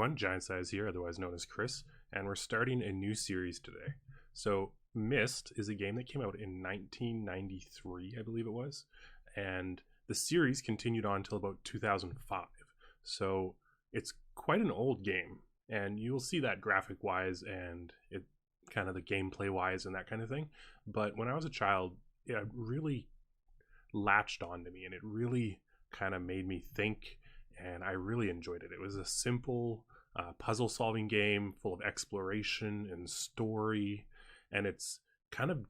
everyone, Giant Size here, otherwise known as Chris, and we're starting a new series today. So, Myst is a game that came out in 1993, I believe it was, and the series continued on until about 2005. So, it's quite an old game, and you'll see that graphic-wise and it kind of the gameplay-wise and that kind of thing. But when I was a child, it really latched onto me, and it really kind of made me think, and I really enjoyed it. It was a simple puzzle solving game full of exploration and story, and it's kind of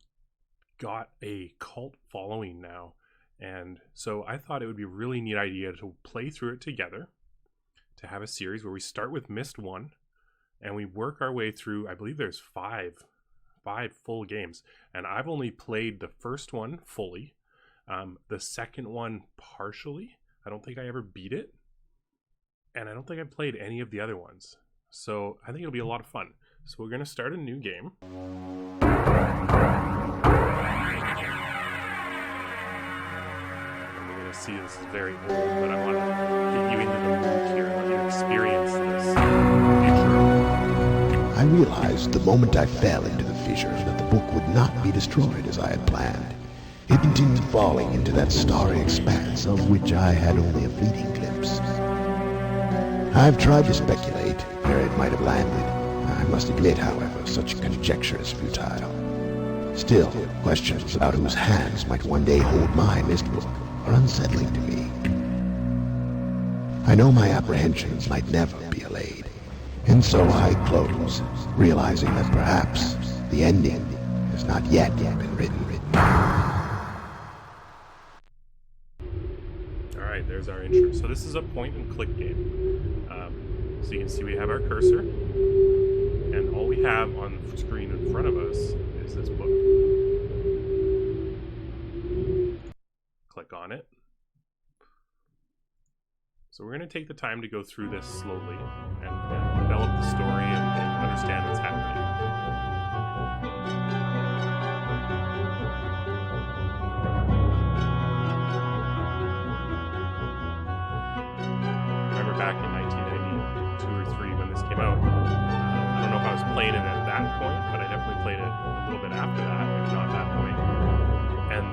got a cult following now. And so I thought it would be a really neat idea to play through it together, to have a series where we start with Myst 1 and we work our way through. I believe there's five full games, and I've only played the first one fully, the second one partially. I don't think I ever beat it, and I don't think I played any of the other ones. So I think it'll be a lot of fun. So we're going to start a new game. And we're going to see this is very old, but I want to get you into the mood here and let you experience this future. I realized the moment I fell into the fissure that the book would not be destroyed as I had planned. It continued falling into that starry expanse of which I had only a fleeting glimpse. I've tried to speculate where it might have landed. I must admit, however, such conjecture is futile. Still, questions about whose hands might one day hold my Myst book are unsettling to me. I know my apprehensions might never be allayed, and so I close, realizing that perhaps the ending has not yet been written. Alright, there's our intro. So this is a point and click game. So you can see we have our cursor, and all we have on the screen in front of us is this book. Click on it. So we're going to take the time to go through this slowly and develop the story and understand what's happening. Remember back in 1992 or 3 when this came out, I don't know if I was playing it at that point, but I definitely played it a little bit after that, if not that point. And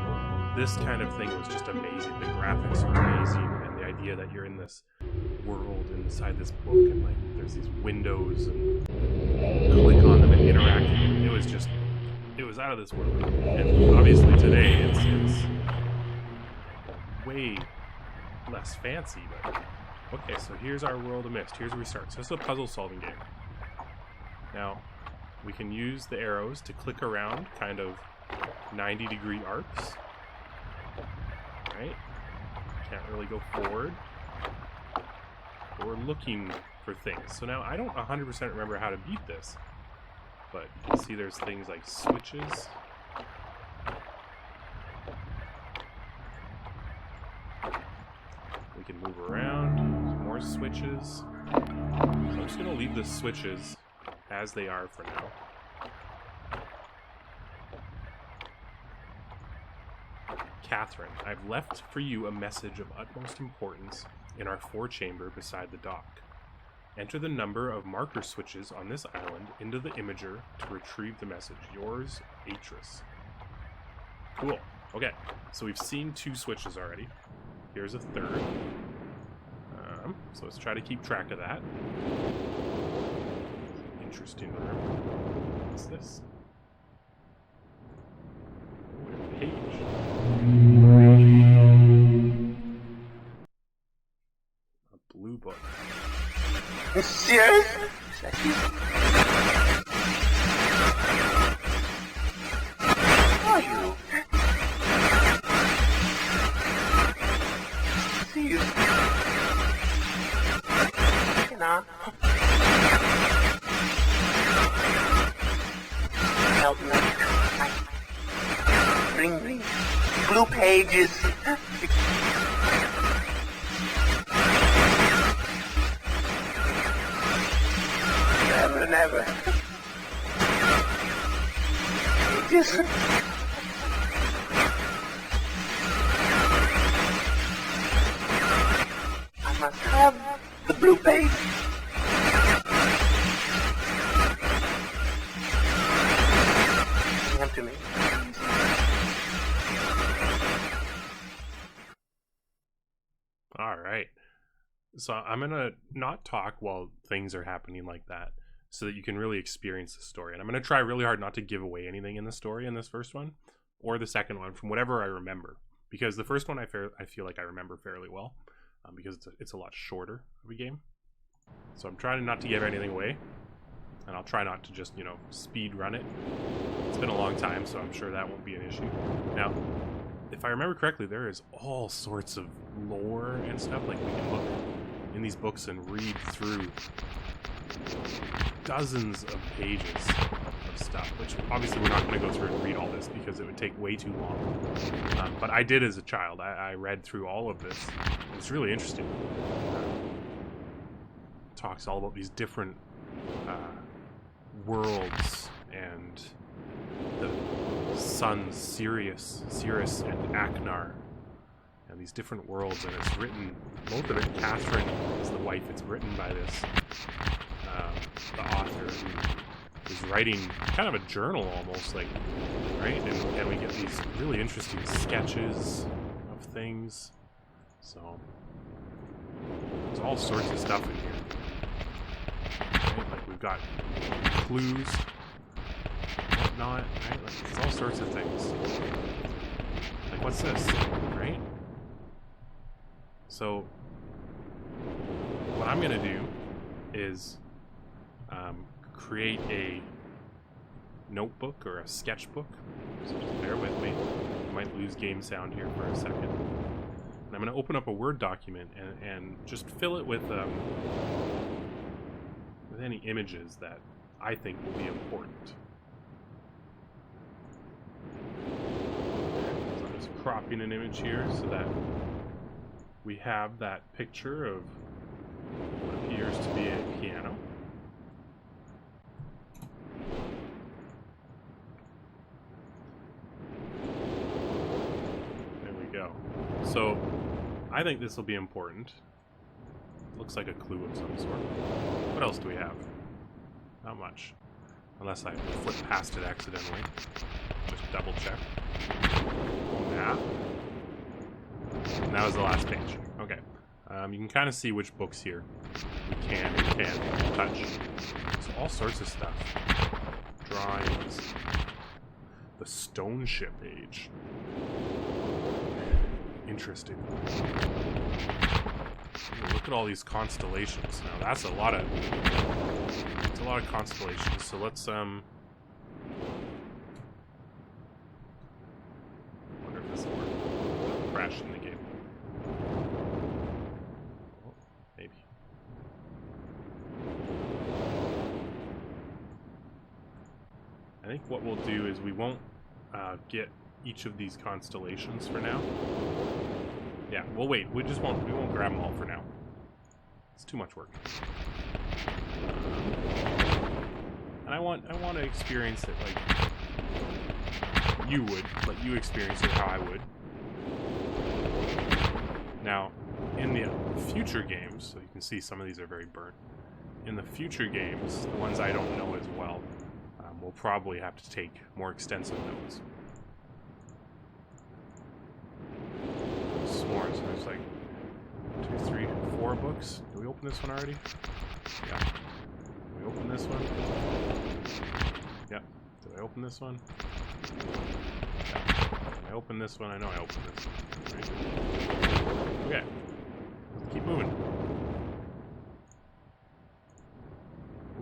this kind of thing was just amazing. The graphics are amazing, and the idea that you're in this world inside this book, and like there's these windows and click on them and interact. It was out of this world. And obviously today it's way less fancy, but okay, so here's our world of Myst. Here's where we start. So this is a puzzle solving game. Now, we can use the arrows to click around kind of 90-degree arcs. Right? Can't really go forward. But we're looking for things. So now I don't 100% remember how to beat this, but you can see there's things like switches. We can move around, more switches. So I'm just going to leave the switches as they are for now. Catherine, I've left for you a message of utmost importance in our forechamber beside the dock. Enter the number of marker switches on this island into the imager to retrieve the message. Yours, Atris. Cool. Okay, so we've seen 2 switches already. Here's a third. So let's try to keep track of that. Interesting room. What's this? Page. A blue book. Monsieur? Are you? See you. Help me. Bring blue pages. Never. Just I must have the blue page. All right. So I'm going to not talk while things are happening like that so that you can really experience the story. And I'm going to try really hard not to give away anything in the story in this first one or the second one from whatever I remember. Because the first one I feel like I remember fairly well because it's a lot shorter of a game. So I'm trying not to give anything away. And I'll try not to just, speed run it. It's been a long time, so I'm sure that won't be an issue. Now, if I remember correctly, there is all sorts of lore and stuff. Like, we can look in these books and read through dozens of pages of stuff, which obviously we're not going to go through and read all this because it would take way too long. But I did as a child. I read through all of this. It's really interesting. It talks all about these different worlds and the sons Sirius and Aknar, and these different worlds, and it's written, most of it, Catherine is the wife, it's written by this the author who is writing kind of a journal almost, like, right? And we get these really interesting sketches of things. So there's all sorts of stuff in here. Right? Like, we've got clues, whatnot, right? Like, there's all sorts of things. Like, what's this, right? So what I'm gonna do is create a notebook or a sketchbook. So just bear with me. I might lose game sound here for a second. And I'm gonna open up a Word document and just fill it with any images that I think will be important. So I'm just cropping an image here so that we have that picture of what appears to be a piano. There we go. So I think this will be important. Looks like a clue of some sort. What else do we have? Not much. Unless I flip past it accidentally. Just double check. Map. And that was the last page. Okay. You can kind of see which books here we can and can't touch. So all sorts of stuff. Drawings. The Stone Ship Age. Interesting. Look at all these constellations. Now that's a lot of constellations. So let's wonder if this will work. It'll crash in the game. Oh, maybe. I think what we'll do is we won't get each of these constellations for now. Yeah, we'll wait. We won't grab them all for now. It's too much work. And I want to experience it like you would, like you experience it how I would. Now, in the future games, so you can see some of these are very burnt. In the future games, the ones I don't know as well, we'll probably have to take more extensive notes. Sworn, so there's like 2, 3, 4 books. Did we open this one already? Yeah. Did we open this one? Yeah. Did I open this one? Yeah. Did I open this one? I know I opened this one. Right. Okay. Let's keep moving.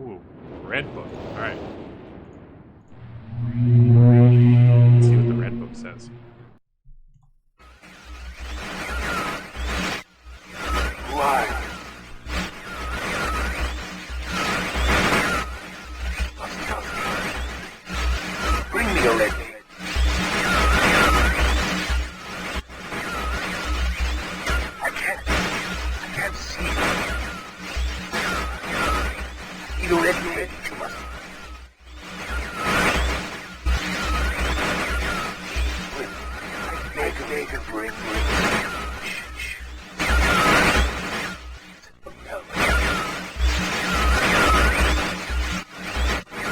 Ooh, red book. Alright. Let's see what the red book says. Why? Bring me a red. I can't see. You don't let me read it, you must. Make a bring.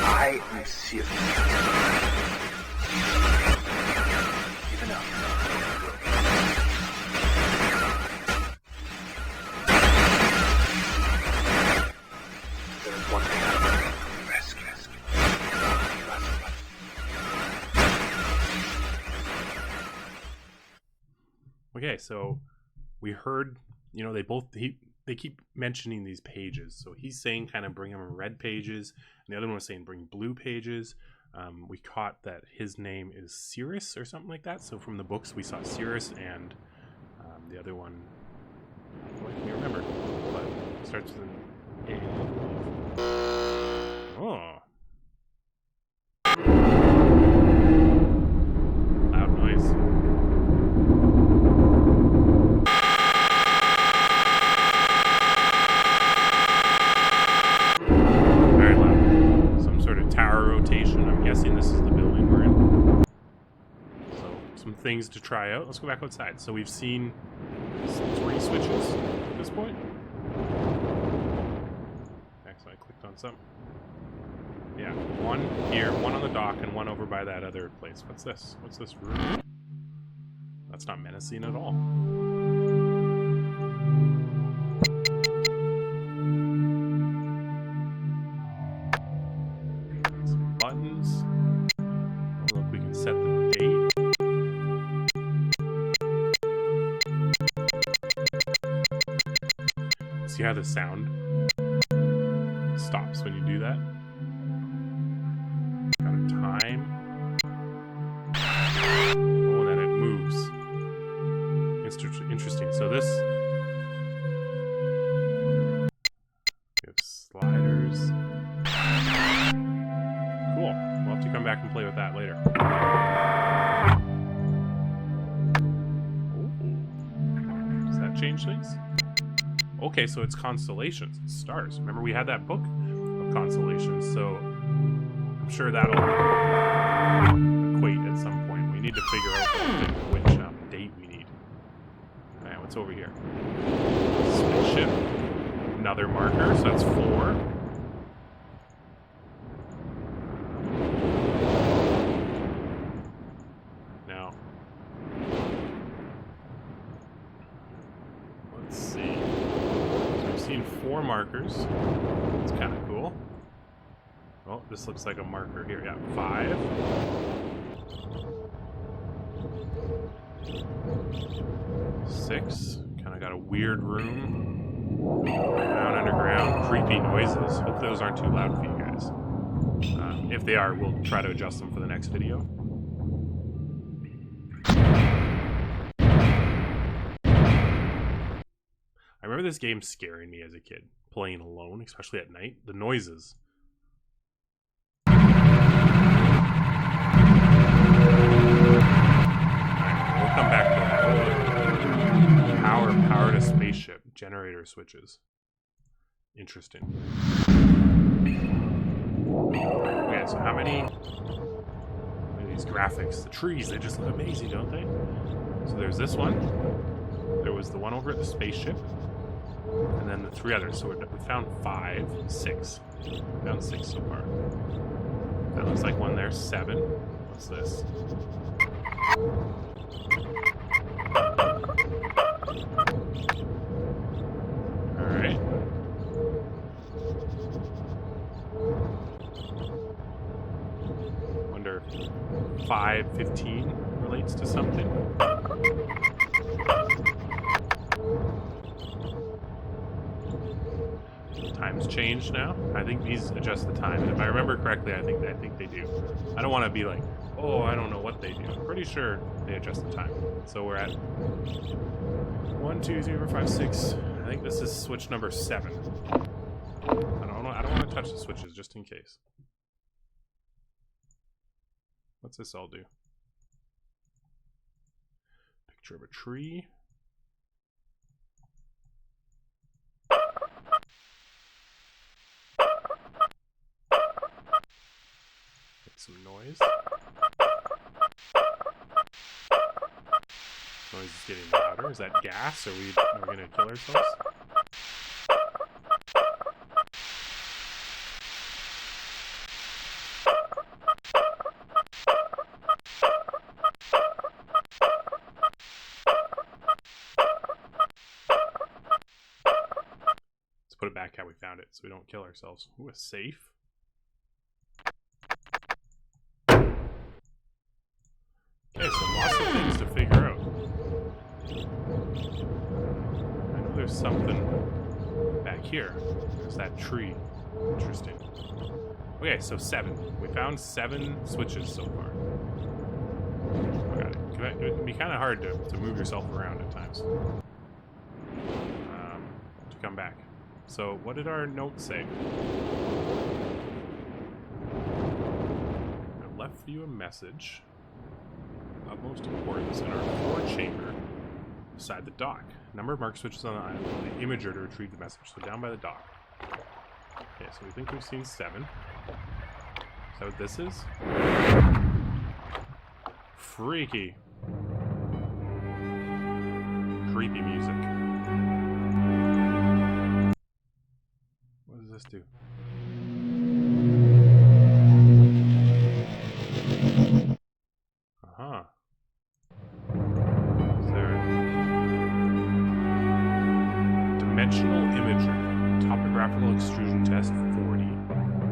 I am serious. Even up. Okay, so we heard, you know, they keep mentioning these pages. So he's saying kind of bring them red pages, and the other one was saying bring blue pages. We caught that his name is Cirrus or something like that. So from the books, we saw Cirrus, and the other one, I can't remember, but it starts with an A. Oh. Loud noise. Very loud. Some sort of tower rotation. I'm guessing this is the building we're in. So, some things to try out. Let's go back outside. So we've seen 3 switches at this point. Excellent. I clicked on something. Yeah, 1 here, 1 on the dock, and 1 over by that other place. What's this? What's this room? That's not menacing at all. Some buttons. Oh, look, we can set the date. See how the sound stops when you do that? Got a time. Oh, and then it moves. Interesting. So this... We have sliders. Cool. We'll have to come back and play with that later. Oh. Does that change things? Okay, so it's constellations. It's stars. Remember, we had that book of constellations, so I'm sure that'll equate at some point. We need to figure out which date we need. Alright, what's over here? Spaceship. Another marker, so that's 4. Now, let's see. So we've seen 4 markers. It's kind of cool. Oh, this looks like a marker here. Yeah, 5. 6. Kind of got a weird room. Down underground, creepy noises. Hopefully those aren't too loud for you guys. If they are, we'll try to adjust them for the next video. I remember this game scaring me as a kid, playing alone, especially at night. The noises. We'll come back to that. Power to spaceship. Generator switches. Interesting. Okay, so how many... Look at these graphics. The trees, they just look amazing, don't they? So there's this one. There was the one over at the spaceship. And then the 3 others. So we found 5, 6. We found 6 so far. That looks like one there. 7. What's this? Alright. Wonder if 5:15 relates to something. Time's changed now. I think these adjust the time. And if I remember correctly, I think they do. I don't want to be like, oh, I don't know what they do. I'm pretty sure they adjust the time. So we're at 1, 2, 3, 4, 5, 6. I think this is switch number 7. I don't know. I don't want to touch the switches just in case. What's this all do? Picture of a tree. Make some noise. Noise is getting louder. Is that gas? Are we gonna kill ourselves? Let's put it back how we found it so we don't kill ourselves. Ooh, a safe. Okay, so lots of things to figure out. something back here. There's that tree. Interesting. Okay, so 7. We found 7 switches so far. Okay. It can be kind of hard to move yourself around at times. To come back. So, what did our note say? I left you a message. Utmost importance in our forward chamber beside the dock. Number of mark switches on the island. The imager to retrieve the message. So, down by the dock. Okay, so we think we've seen 7. Is that what this is? Freaky. Creepy music. What does this do? Uh-huh. Is there dimensional imager, topographical extrusion test 40,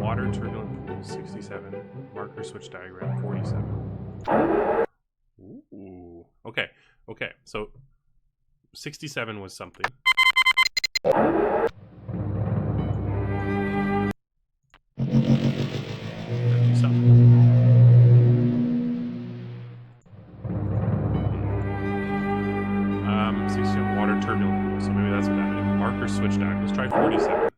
water turbulent pool 67, marker switch diagram 47. Ooh. Okay. Okay. So 67 was something. That'd be something. 67 water turbulent pool. So maybe that's what that means. Marker switch diagram. Let's try 47.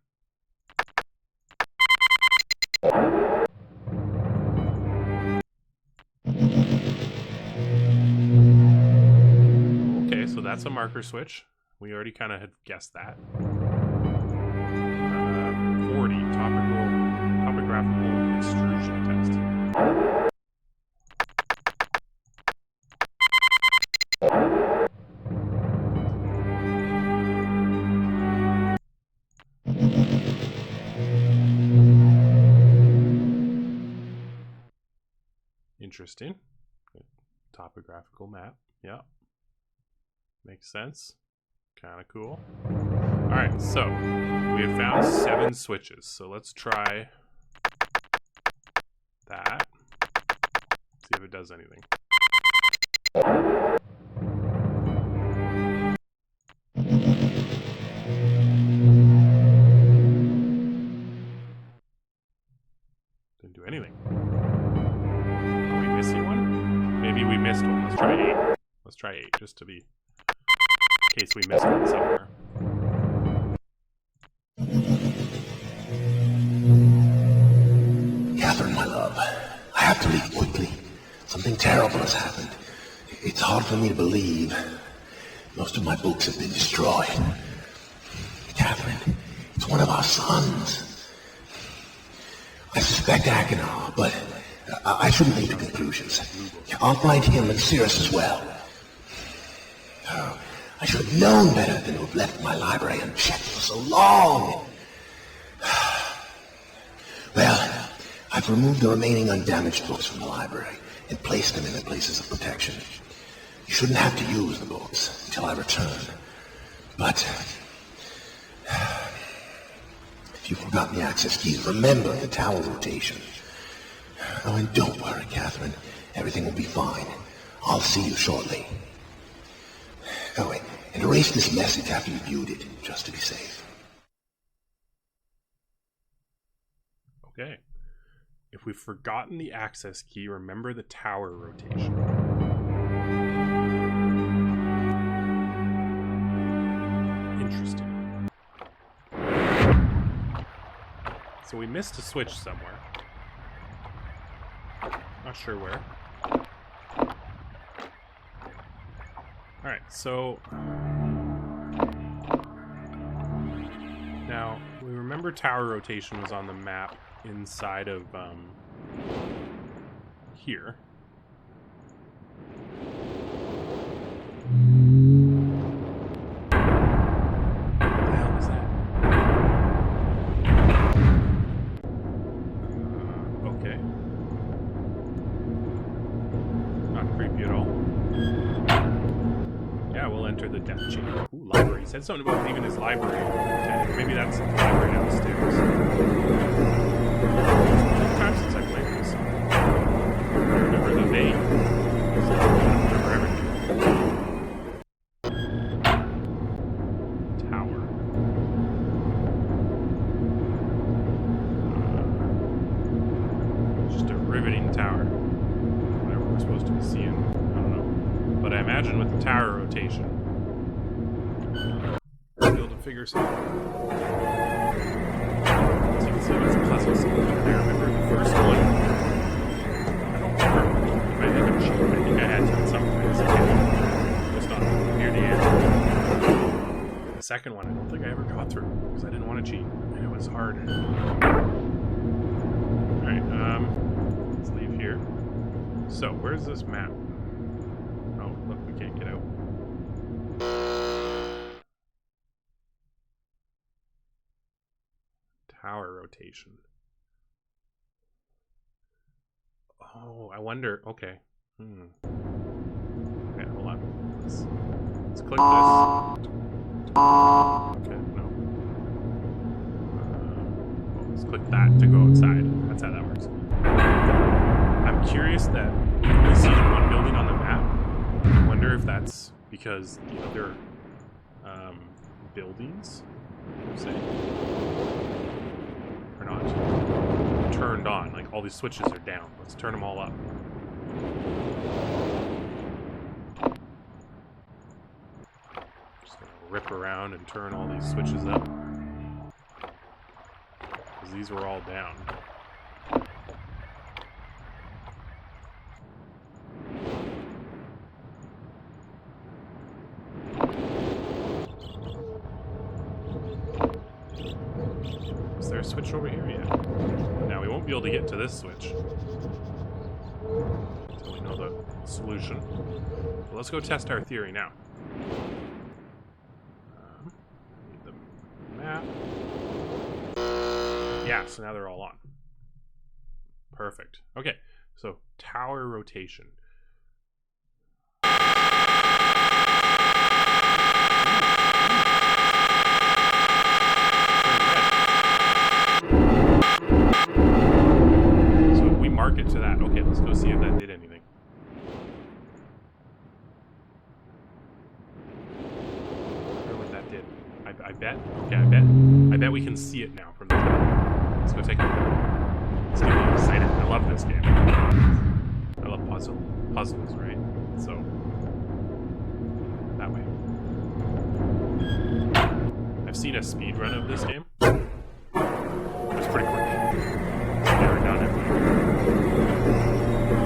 So that's a marker switch. We already kind of had guessed that. 40 topographical extrusion test. Interesting. Topographical map. Yeah. Makes sense. Kind of cool. Alright, so we have found 7 switches. So let's try that. See if it does anything. Didn't do anything. Are we missing one? Maybe we missed one. Let's try 8. Let's try 8 just to be... in case we missed one somewhere. Catherine, my love, I have to leave quickly. Something terrible has happened. It's hard for me to believe. Most of my books have been destroyed. Catherine, it's one of our sons. I suspect Achenar, but I shouldn't leap to conclusions. I'll find him and Cirrus as well. Oh, I should have known better than to have left my library unchecked for so long. Well, I've removed the remaining undamaged books from the library and placed them in their places of protection. You shouldn't have to use the books until I return. But if you've forgotten the access keys, remember the tower rotation. Oh, and don't worry, Catherine. Everything will be fine. I'll see you shortly. Oh, wait, and erase this message after you viewed it, just to be safe. Okay. If we've forgotten the access key, remember the tower rotation. Interesting. So we missed a switch somewhere. Not sure where. Alright, so... now, we remember tower rotation was on the map inside of, here. What the hell is that? Okay. Not creepy at all. Yeah, we'll enter the death chamber. Ooh, library. He said something about leaving his library. Maybe that's the library downstairs. It's time since I played this. I remember the name. So I remember everything. Tower. imagine with the tower rotation, we'll be able to figure something out. So you can see it's a puzzle solving. I remember the first one. I don't remember if I had a cheat. I think I had to at some point as a kid. Just on near the end. The second one, I don't think I ever got through because I didn't want to cheat and it was hard. Alright, let's leave here. So, where's this map? Oh, look, we can't get out. Tower rotation. Oh, I wonder. Okay. Okay, hold on. Let's click this. Okay, no. Well, let's click that to go outside. That's how that works. I'm curious that we only see one building on the map. I wonder if that's because the other buildings, say, are not turned on. Like all these switches are down. Let's turn them all up. Just gonna rip around and turn all these switches up. Because these were all down. Is there a switch over here? Yeah. Now we won't be able to get to this switch until we know the solution. Well, let's go test our theory now. Need the map. Yeah, so now they're all on. Perfect. Okay, so tower rotation. Mark it to that. Okay, let's go see if that did anything. I wonder what that did. I bet. Okay, I bet we can see it now from the top. Let's go take a look. Let's get me excited. I love this game. I love puzzles, right? So that way. I've seen a speed run of this game. It's pretty quick. Never done it. I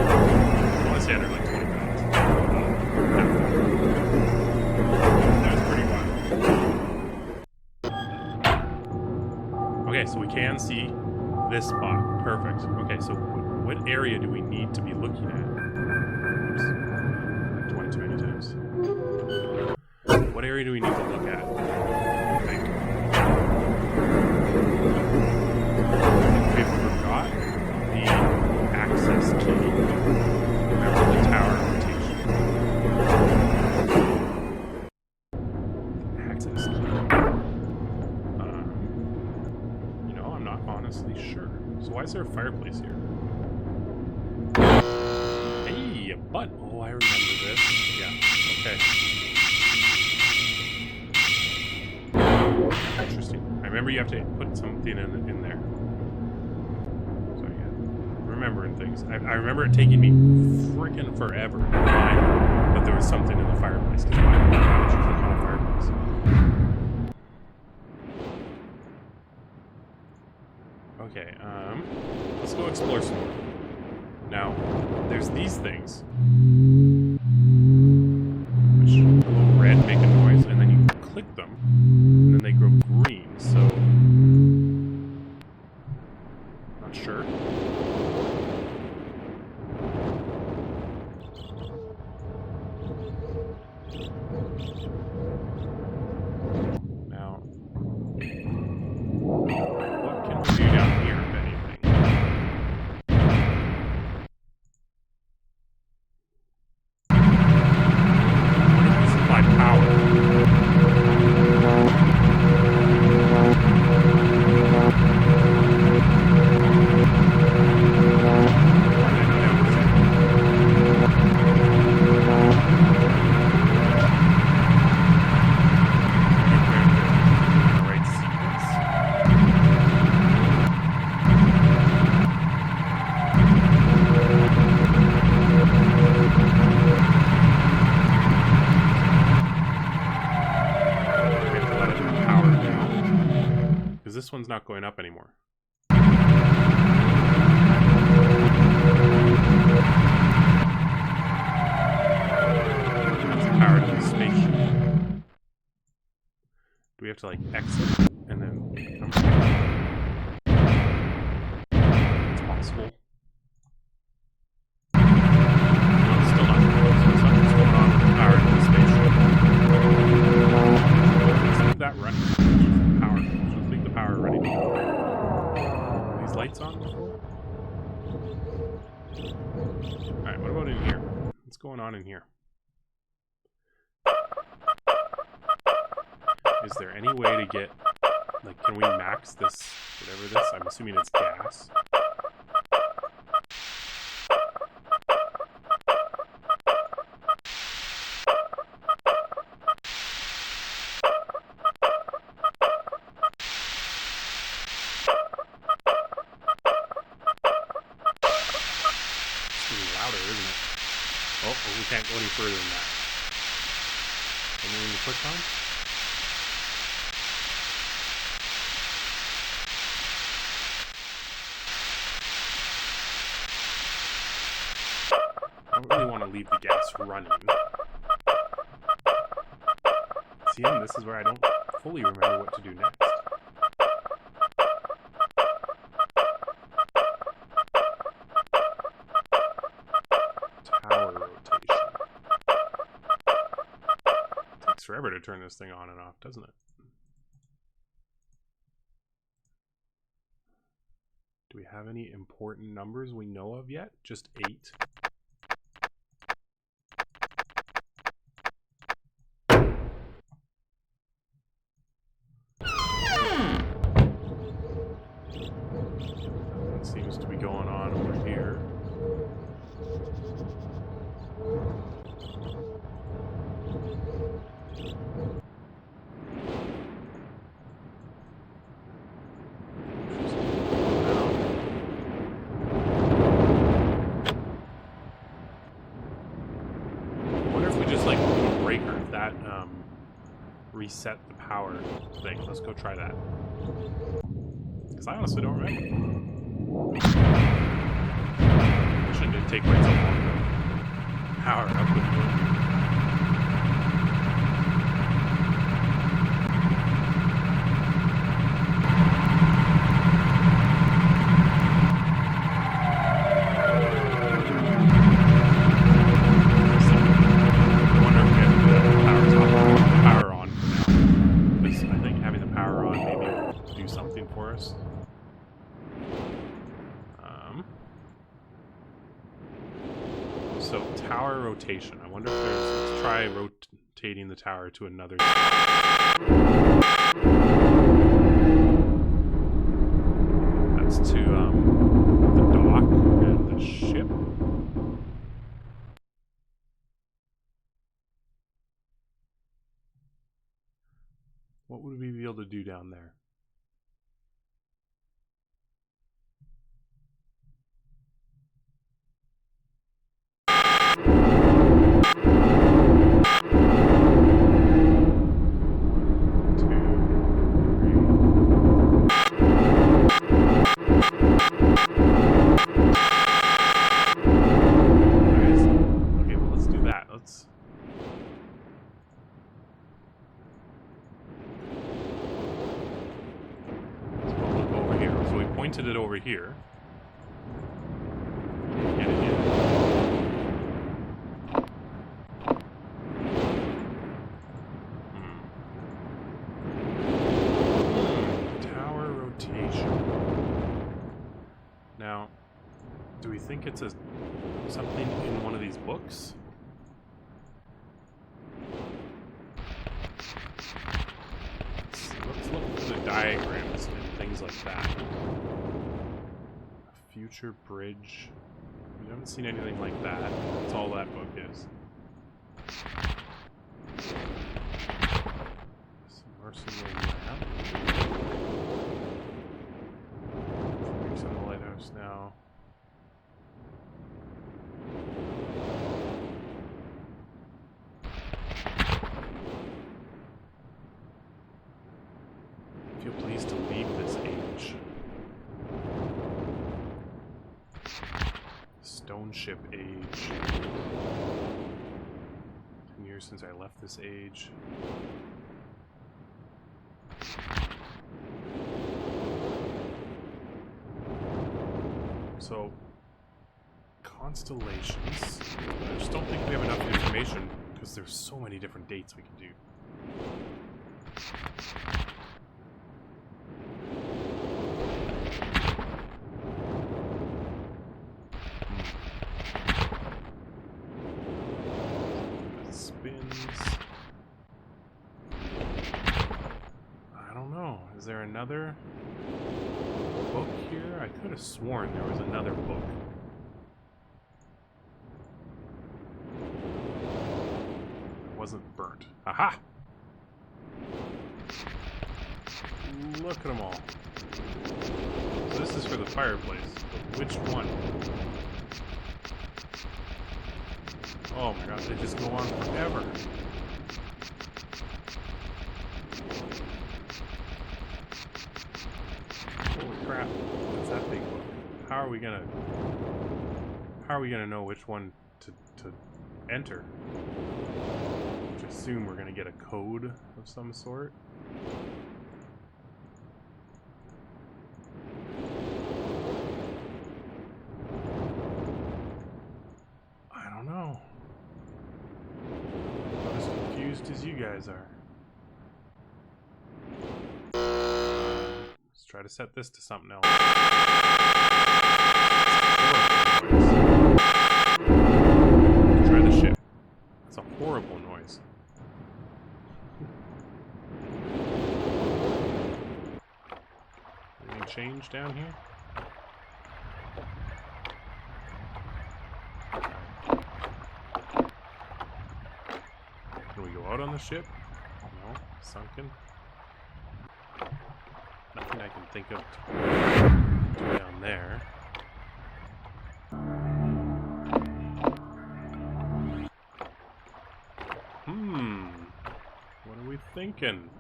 want to say under like 20 minutes. That was pretty wild. Okay, so we can see this spot. Perfect. Okay, so what area do we need to be looking at? Oops. 20 too many times. What area do we need to look at? I think. We forgot the access key. Remember the tower rotation. Access key. You know, I'm not honestly sure. So why is there a fireplace here? Hey, a butt. Oh, I remember this. Yeah. Okay. Interesting. I remember you have to put something in there. Remembering things. I remember it taking me freaking forever to find that there was something in the fireplace. Because why would you click on a fireplace? Okay, let's go explore some more. Now, there's these things. Which a little red make a noise, and then you click them, and then they grow green, so not sure. Now, what can we do down here, if anything? this one's not going up anymore? That's the power to the spaceship. Do we have to like exit and then come back? It's possible. No, it's still not. So something's going on with the power to the spaceship. Let's leave that running. Power. Let's leave the power running. Are these lights on before? Alright, what about in here? What's going on in here? Is there any way to get, like, can we max this, whatever this? I'm assuming it's gas. It's getting louder, isn't it? Oh, we can't go any further than that. Anything to click on? I don't really want to leave the gas running. See, and this is where I don't fully remember what to do next. Tower rotation. Takes forever to turn this thing on and off, doesn't it? Do we have any important numbers we know of yet? Just 8. Nothing seems to be going on over here. Reset the power thing. Let's go try that. Because I honestly don't remember. It shouldn't take quite so long to power up with the for us. So tower rotation. I wonder if there's. Let's try rotating the tower to another. That's to the dock and the ship. What would we be able to do down there? It over here. Get it in. Tower rotation. Now, do we think it's something in one of these books? Let's look for the diagrams and things like that. Future bridge. We haven't seen anything like that. That's all that book is. Submersible map. Focus on the lighthouse now. feel pleased to leave this age. Stone ship age. 10 years since I left this age. So, constellations. I just don't think we have enough information because there's so many different dates we can do. It spins. I don't know. Is there another book here? I could have sworn there was another book. It wasn't burnt. Aha! Look at them all. So this is for the fireplace. But which one? Oh my god, they just go on forever. Holy crap. What's that big book? How are we gonna know which one to enter? I assume we're gonna get a code of some sort. I don't know. I'm as confused as you guys are. Let's try to set this to something else. Try the ship. That's a horrible noise. Anything change down here? Can we go out on the ship? No, sunken. Nothing I can think of to do down there. What are we thinking?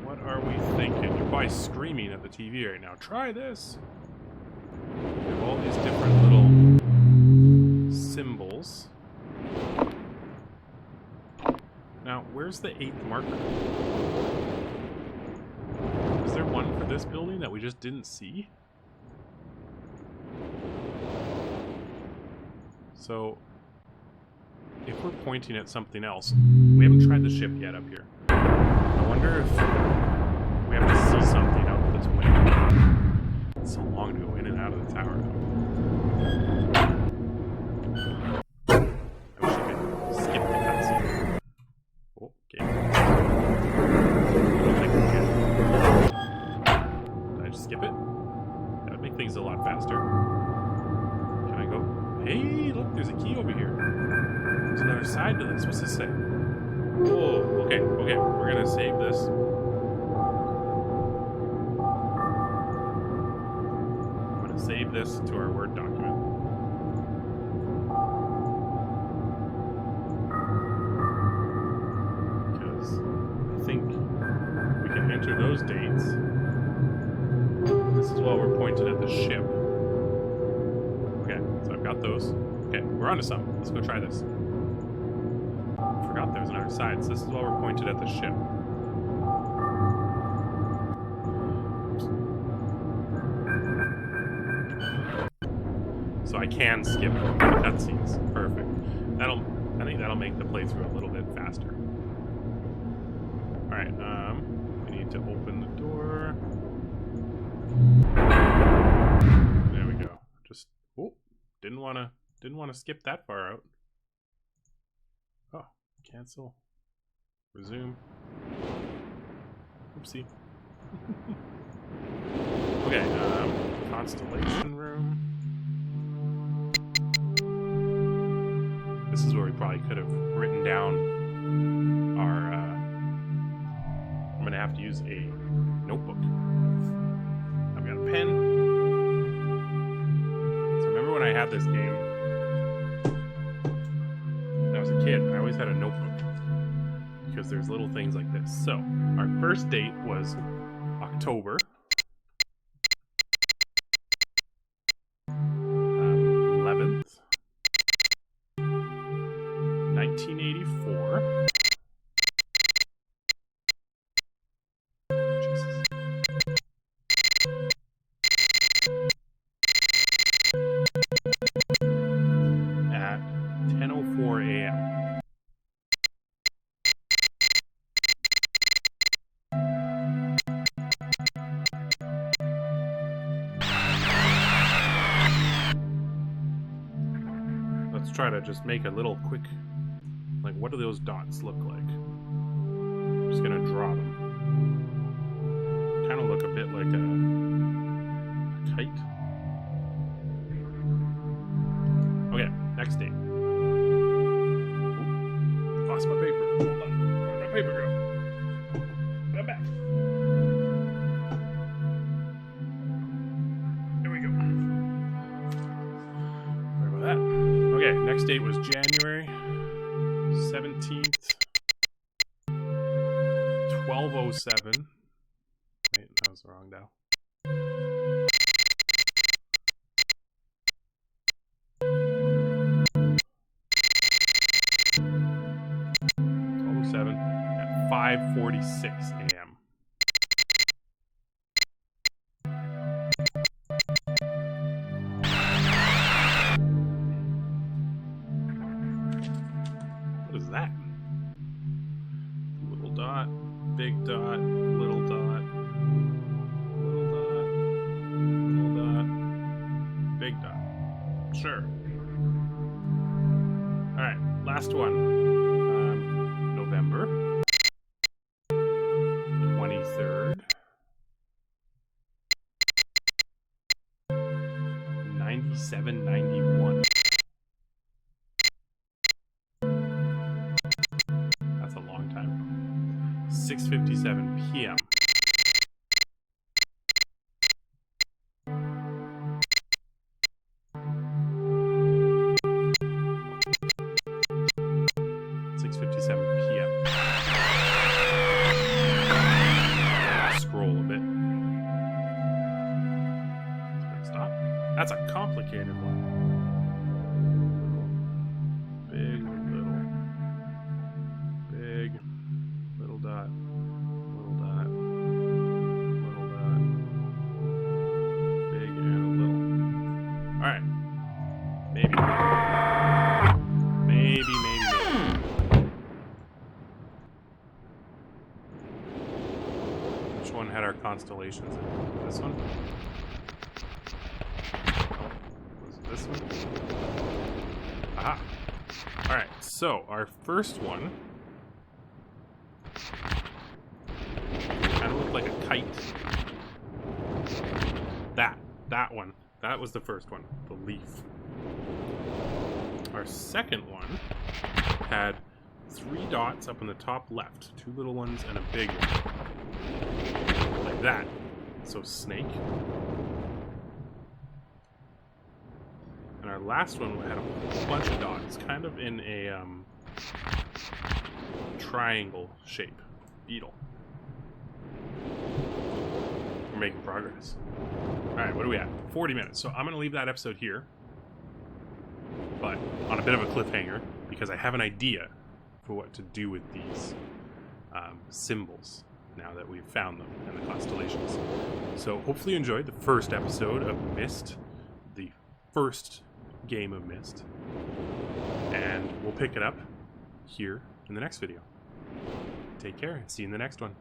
What are we thinking? You're probably screaming at the TV right now. Try this! We have all these different little symbols. Now, where's the 8th marker? Is there one for this building that we just didn't see? So, if we're pointing at something else, we haven't tried the ship yet up here. I wonder if we have to see something out this way. It's so long to go in and out of the tower. I wish I could skip the cutscene. Oh, okay. I don't think we can. Did I just skip it? That would make things a lot faster. Can I go? Hey, look, there's a key over here. There's another side to this. What's this say? Whoa, okay, we're gonna save this. I'm gonna save this to our Word document. Because I think we can enter those dates. This is while we're pointed at the ship. Okay, so I've got those. Okay, we're onto something. Let's go try this. Forgot there was another side, so this is while we're pointed at the ship. So I can skip the cutscenes. Perfect. I think that'll make the playthrough a little bit faster. Alright, we need to open the door. There we go. Just didn't wanna skip that far out. Oh, cancel. Resume. Oopsie. Okay, constellation room. This is where we probably could have written down our I'm gonna have to use a notebook. I've got a pen. So remember when I had this game, I I was a kid, I always had a notebook because there's little things like this. So, our first date was October 11th, 1984. Jesus. At 10:04 a.m. Let's try to just make a little quick, like, what do those dots look like? I'm just gonna draw them. Kind of look a bit like a kite. Okay, next date. Ooh, lost my paper. Hold on. Where'd my paper go? Come back. There we go. Sorry about that. Okay, next date was January 17th, 12:07. Wait, that was the wrong dial. At 5:46 a.m. What is that? Little dot, big dot, little dot, little dot, little dot, big dot. Sure. Alright, last one. November 23rd, 9791. That's a long time. 6:57 p.m. Scroll a bit. Stop. That's a complicated one. Big, little. Big, little dot. Little dot. Little dot. Big and a little. Alright. Maybe. Maybe. Which one had our constellations in it? This one? Was it this one? Aha! Alright, so our first one kind of looked like a kite. That one. That was the first one. The leaf. Our second one had 3 dots up in the top left. 2 little ones and a big one. Like that. So snake. And our last one had a whole bunch of dots, kind of in a triangle shape. Beetle. We're making progress. Alright, what are we at? 40 minutes. So I'm going to leave that episode here. But on a bit of a cliffhanger, because I have an idea for what to do with these symbols now that we've found them in the constellations. So hopefully you enjoyed the first episode of Myst, the first game of Myst, and we'll pick it up here in the next video. Take care and see you in the next one.